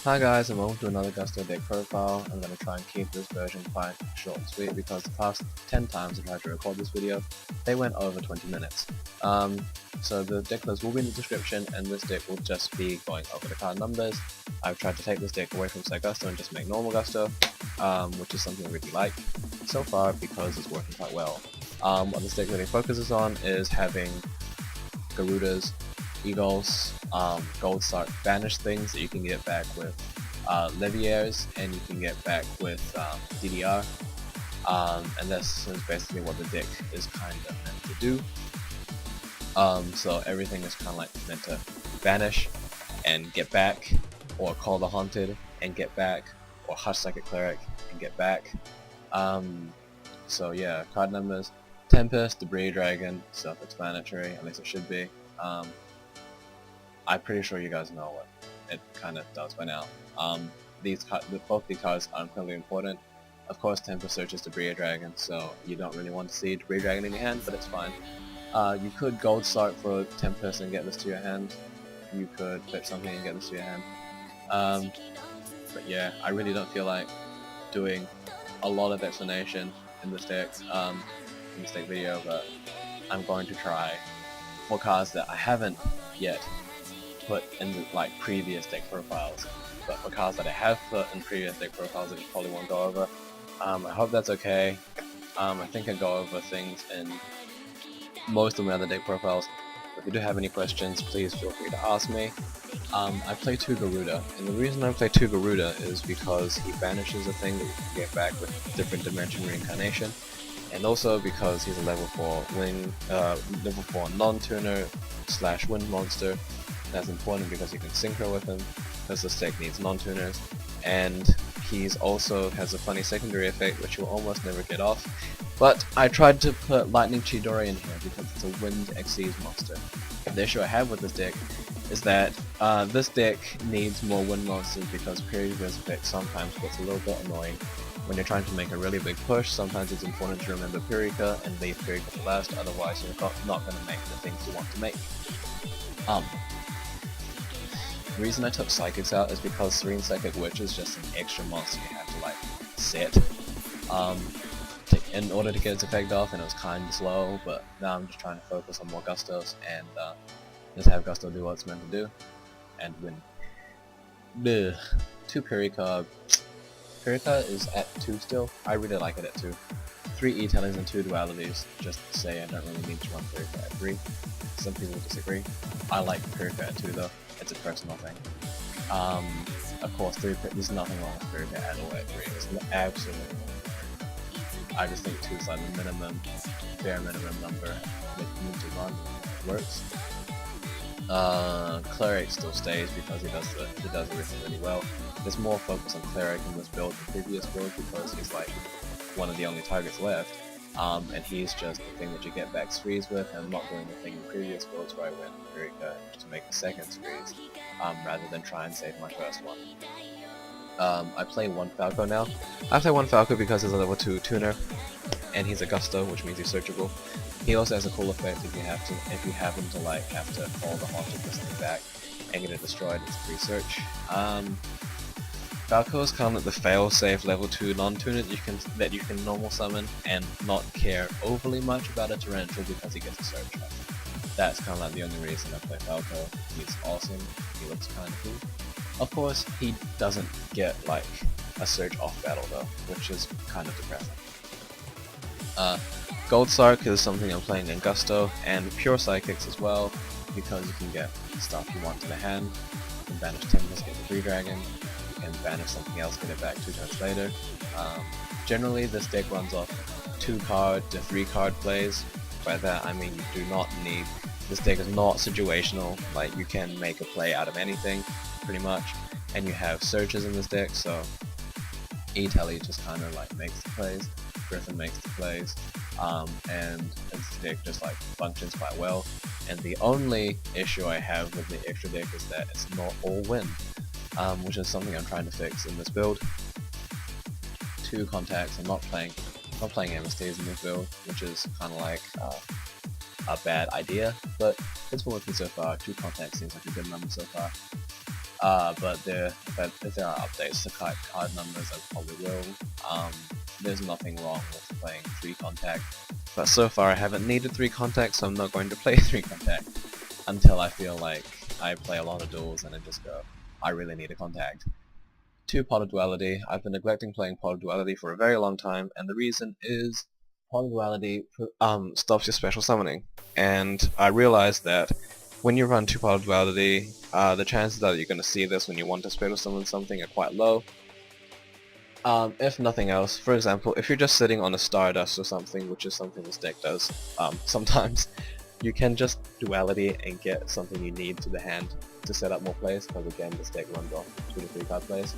Hi guys, and welcome to another Gusto deck profile. I'm going to try and keep this version quite short and sweet because the past 10 times I tried to record this video, they went over 20 minutes. So the deck list will be in the description, and this deck will just be going over the card numbers. I've tried to take this deck away from Side Gusto and just make normal Gusto, which is something I really like so far because it's working quite well. What this deck really focuses on is having Garudas, Eguls, gold start banish things that you can get back with Leviers, and you can get back with DDR, and this is basically what the deck is kind of meant to do. So everything is kind of like meant to banish and get back, or call the haunted and get back, or hush psychic cleric and get back. So yeah, card numbers: Tempest, Debris Dragon, self-explanatory, at least it should be. I'm pretty sure you guys know what it kind of does by now. Both these cards are incredibly important. Of course, Tempest searches Debris Dragon, so you don't really want to see Debris Dragon in your hand, but it's fine. You could gold start for Tempest and get this to your hand. You could flip something and get this to your hand. But yeah, I really don't feel like doing a lot of explanation in this deck video, but I'm going to try for cards that I haven't yet put in the, previous deck profiles, but for cards that I have put in previous deck profiles that you probably won't go over. I hope that's okay. I think I go over things in most of my other deck profiles. If you do have any questions, please feel free to ask me. I play 2 Garuda, and the reason I play 2 Garuda is because he banishes a thing that you can get back with different dimension Reincarnation, and also because he's a level 4 level 4 non-tuner / wind monster. That's important because you can synchro with him, because this deck needs non-tuners, and he's also has a funny secondary effect which you'll almost never get off. But I tried to put Lightning Chidori in here because it's a Wind Xyz monster. The issue I have with this deck is that this deck needs more Wind monsters because Pirika's effect sometimes gets a little bit annoying. When you're trying to make a really big push, sometimes it's important to remember Pirika and leave Pirika to last, otherwise you're not going to make the things you want to make. The reason I took Psychics out is because Serene Psychic Witch is just an extra monster you have to set in order to get its effect off, and it was kind of slow, but now I'm just trying to focus on more Gustos and just have Gusto do what it's meant to do and win. 2 Pirika. Pirika is at 2 still. I really like it at 2. 3 E-Tellings and 2 Dualities, just to say I don't really need to run Pirika at 3. Some people disagree. I like Pirika at 2 though. It's a personal thing. Of course, there's nothing wrong with Pirika at all at 3. It's absolutely wrong with Pirika. I just think 2 is like the minimum, bare minimum number that you need to run. Works. Cleric still stays because he does everything really well. There's more focus on Cleric in this build than previous build because he's like one of the only targets left. And he's just the thing that you get back sprees with, and not doing the thing in previous builds where I went Pirika and just make a second sprees, rather than try and save my first one. I play 1 Falco now. I play 1 Falco because he's a level 2 tuner, and he's a Gusto, which means he's searchable. He also has a cool effect if you happen to have to call the haunted this thing back and get it destroyed. It's a free search. Falco is kind of like the fail-safe level 2 non-tuner that you can normal summon and not care overly much about a torrential because he gets a search off. That's kind of like the only reason I play Falco. He's awesome. He looks kind of cool. Of course, he doesn't get a search off battle though, which is kind of depressing. Gold Sark is something I'm playing in Gusto, and Pure Psychics as well, because you can get stuff you want to the hand. You can banish Tempest, get the Free Dragon. You can banish something else, get it back 2 turns later. Generally, this deck runs off 2 card to 3 card plays. By that I mean you do not need. This deck is not situational. You can make a play out of anything, pretty much. And you have searches in this deck, so E-Telly just kind of makes the plays. Griffin makes the plays, and this deck just functions quite well. And the only issue I have with the extra deck is that it's not all wind, which is something I'm trying to fix in this build. 2 contacts. I'm not playing MSTs in this build, which is kind of a bad idea, but it's been working so far. 2 contacts seems like a good number so far. but if there are updates to card numbers, I probably will. There's nothing wrong with playing 3 contact, but so far I haven't needed 3 contact, so I'm not going to play 3 contact until I feel like I play a lot of duels and I just go, I really need a contact. 2 Pot of Duality. I've been neglecting playing Pot of Duality for a very long time, and the reason is Pot of Duality stops your special summoning, and I realized that when you run 2 Pot of Duality, the chances that you're going to see this when you want to special summon something are quite low. If nothing else, for example, if you're just sitting on a Stardust or something, which is something this deck does sometimes, you can just Duality and get something you need to the hand to set up more plays, because again this deck runs off 2 to 3 card plays.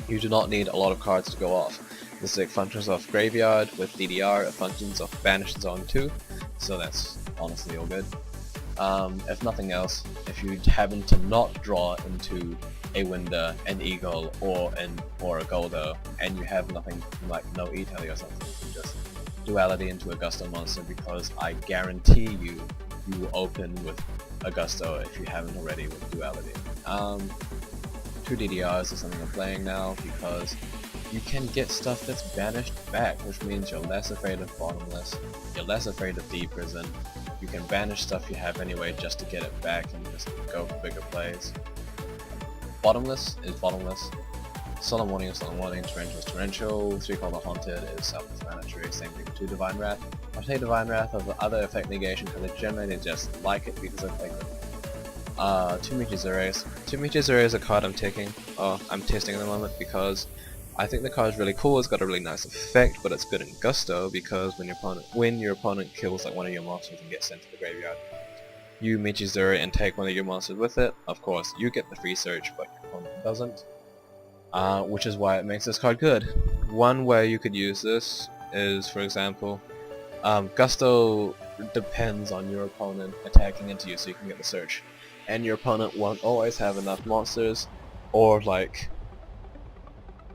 You do not need a lot of cards to go off. This deck functions off Graveyard, with DDR it functions off Banished Zone 2, so that's honestly all good. If nothing else, if you happen to not draw into a Winda, an Egul, or a Gulldo, and you have nothing like no E-Tally or something, you can just Duality into a Gusto monster, because I guarantee you will open with a Gusto if you haven't already with Duality. 2 DDRs is something I'm playing now because you can get stuff that's banished back, which means you're less afraid of Bottomless, you're less afraid of D-Prison, you can banish stuff you have anyway just to get it back and just go for bigger plays. Bottomless is Bottomless, Solemn Warning is Solemn Warning, Torrential is Torrential, 3 Color Haunted is self-explanatory, same thing with 2 Divine Wrath. I say Divine Wrath over other effect negation because I generally just like it because I think 2 Meteor's 2 Meteor's is a card I'm testing at the moment because I think the card is really cool. It's got a really nice effect, but it's good in Gusto because when your opponent kills like one of your monsters and gets sent to the graveyard, you Meteor's and take one of your monsters with it. Of course, you get the free search, but your opponent doesn't. Which is why it makes this card good. One way you could use this is, for example, Gusto depends on your opponent attacking into you so you can get the search, and your opponent won't always have enough monsters, or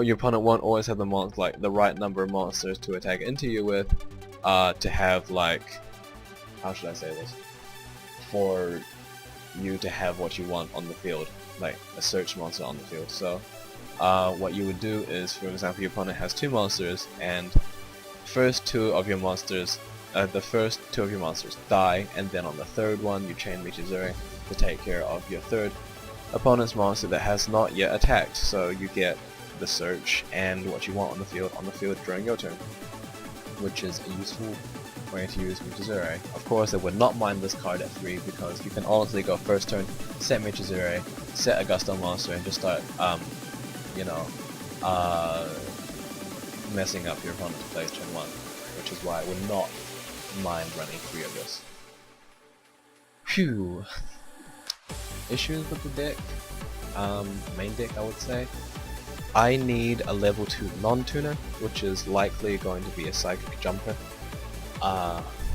your opponent won't always have the right number of monsters to attack into you with, to have how should I say this? For you to have what you want on the field, like a search monster on the field. So what you would do is, for example, your opponent has 2 monsters, and the first 2 of your monsters die, and then on the 3rd one you chain Meteor to take care of your 3rd opponent's monster that has not yet attacked. So you get the search and what you want on the field during your turn, which is a useful way to use Meteor. Of course, I would not mind this card at 3 because you can honestly go first turn, set Meteor, set a Gusto monster, and just start messing up your opponent's plays turn 1, which is why I would not mind running 3 of this. Phew. Issues with the deck? Main deck, I would say. I need a level 2 non-tuner, which is likely going to be a Psychic Jumper,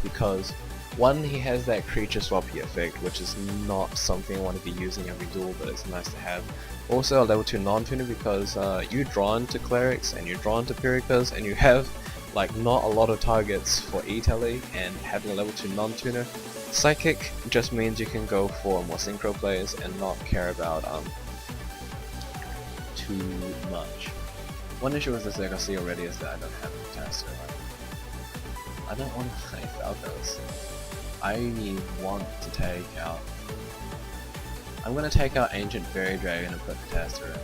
because 1, he has that creature swappy effect, which is not something I want to be using every duel, but it's nice to have. Also a level 2 non-tuner because you draw into Clerics and you draw into Pirikas, and you have not a lot of targets for E-Tally, and having a level 2 non-tuner. Psychic just means you can go for more synchro plays and not care about too much. One issue with this deck I see already is that I don't have a caster. I don't want to play Falcos. I want to take out... I'm going to take out Ancient Fairy Dragon and put Caster in.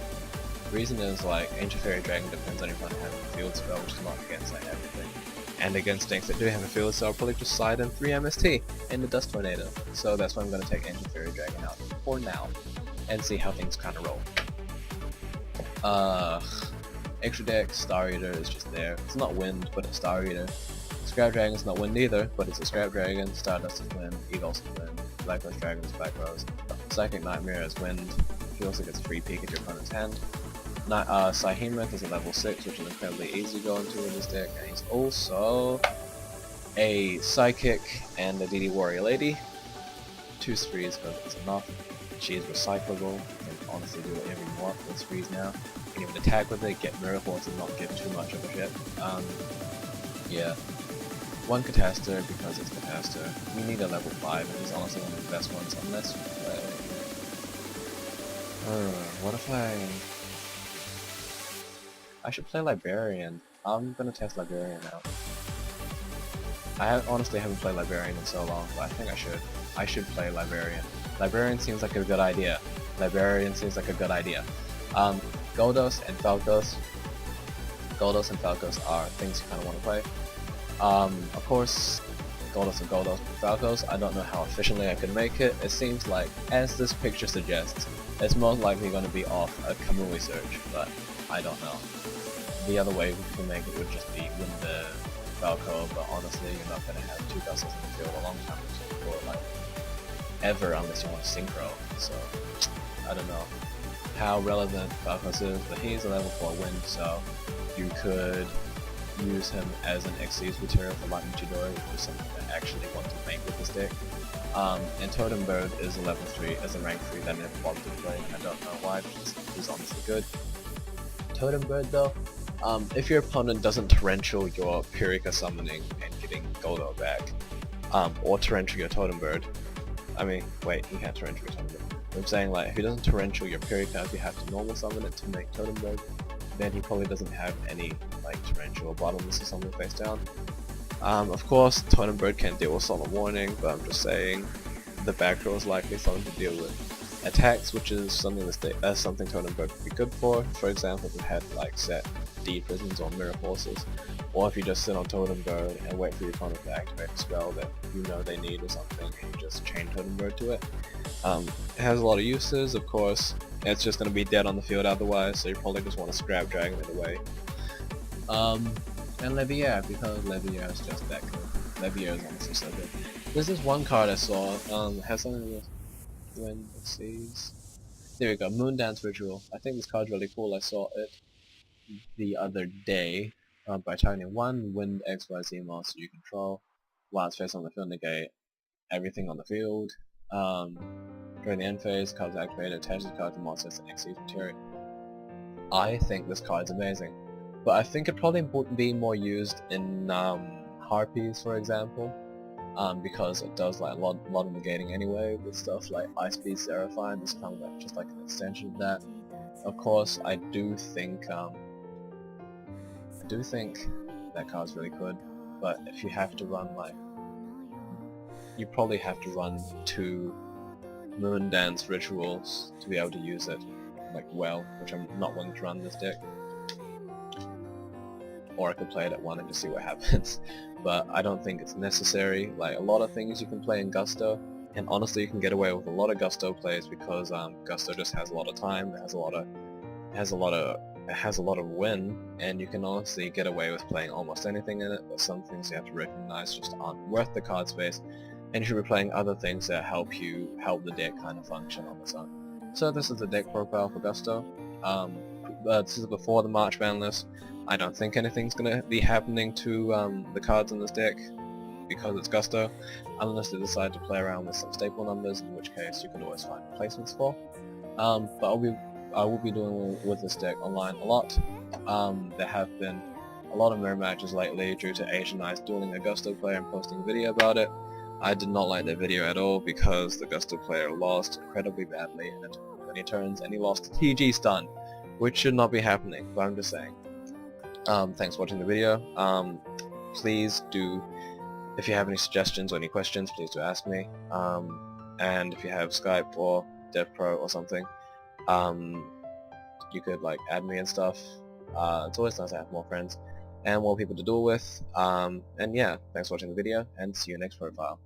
The reason is Ancient Fairy Dragon depends on your opponent having a field spell, which is not against everything. And against decks that do have a field spell, I'll probably just slide in 3 MST in the Dust Tornado. So that's why I'm going to take Ancient Fairy Dragon out for now, and see how things kind of roll. Extra deck, Star Eater is just there. It's not Wind, but it's Star Eater. Scrap Dragon's not Wind either, but it's a Scrap Dragon. Stardust is Wind, Egul's Wind, Black Rose Dragon is Black Rose. Psychic Nightmare is Wind. He also gets a free peek at your opponent's hand. Psyhemoth is a level 6, which is incredibly easy to go into in this deck, and he's also a Psychic and a DD Warrior Lady. 2 sprees because it's enough. She is recyclable. You can honestly do whatever you want with sprees now. You can even attack with it, get miracles, and not give too much of a shit. Yeah. 1 Catastor because it's Catastor. You need a level 5, and he's honestly one of the best ones unless you play What if I should play Librarian. I'm gonna test Librarian out. Honestly haven't played Librarian in so long, but I think I should. I should play Librarian. Librarian seems like a good idea. Librarian seems like a good idea. Gulldos and Falcos. Gulldos and Falcos are things you kind of want to play. Of course, Gulldos and Falcos, I don't know how efficiently I could make it. It seems like, as this picture suggests, it's most likely going to be off a Kamui search, but I don't know. The other way we can make it would just be Winda, Falco, but honestly you're not going to have 2 Gustos in the field a long time for like ever unless you want to synchro, so I don't know how relevant Falcos is, but he's a level 4 win, so you could use him as an Xyz material for Lightning Chidori, which is something I actually want to make with this deck. And Totem Bird is a level 3, as a rank 3 that I never bothered to play, and I don't know why, because he's honestly good. Totem Bird though, if your opponent doesn't torrential your Pirika summoning and getting Gulldo back, or torrential your Totem Bird, I mean, wait, you can't torrential your Totem Bird. I'm saying, like, if he doesn't torrential your Pirika, if you have to normal summon it to make Totem Bird, then he probably doesn't have any, like, torrential or bottomless or something face down. Of course, Totem Bird can deal with Solemn Warning, but I'm just saying the back row is likely something to deal with attacks, which is something something Totem Bird would be good for. For example, if you had like set D prisons or mirror forces, or if you just sit on Totem Bird and wait for your opponent to activate a spell that you know they need or something, and you just chain Totem Bird to it. It has a lot of uses, of course. It's just going to be dead on the field otherwise, so you probably just want to scrap Dragon it away. And Levier, because Levier is just that good. Levier is honestly so good. There's this one card I saw, has something to do with when it sees. There we go, Moon Dance Ritual. I think this card's really cool. I saw it the other day by targeting 1 Wind XYZ monster you control while it's facing on the field, negate everything on the field. During the end phase, cards activated, attach the card to monsters and Xyz material. I think this card's amazing, but I think it probably would be more used in Harpies, for example, because it does like a lot of negating anyway with stuff like Ice Beast Seraphine. It's kind of like just like an extension of that. Of course, I do think that card's really good, but if you have to run like, you probably have to run 2 Moon Dance Rituals to be able to use it like well, which I'm not willing to run this deck. Or I could play it at 1 and just see what happens. But I don't think it's necessary. Like, a lot of things you can play in Gusto, and honestly you can get away with a lot of Gusto plays because Gusto just has a lot of time, it has a lot of win, and you can honestly get away with playing almost anything in it, but some things you have to recognize just aren't worth the card space, and you should be playing other things that help the deck kind of function on its own. So this is the deck profile for Gusto. This is before the March ban list. I don't think anything's gonna be happening to the cards in this deck because it's Gusto, unless they decide to play around with some staple numbers, in which case you can always find replacements for. But I will be doing with this deck online a lot. There have been a lot of mirror matches lately due to Asian Eyes dueling a Gusto player and posting a video about it. I did not like that video at all because the Gusto player lost incredibly badly and it took 20 turns and he lost to TG stun, which should not be happening, but I'm just saying. Thanks for watching the video. Please do, if you have any suggestions or any questions, please do ask me. And if you have Skype or Devpro or something, you could like add me and stuff. It's always nice to have more friends and more people to duel with. And yeah, thanks for watching the video and see you next profile.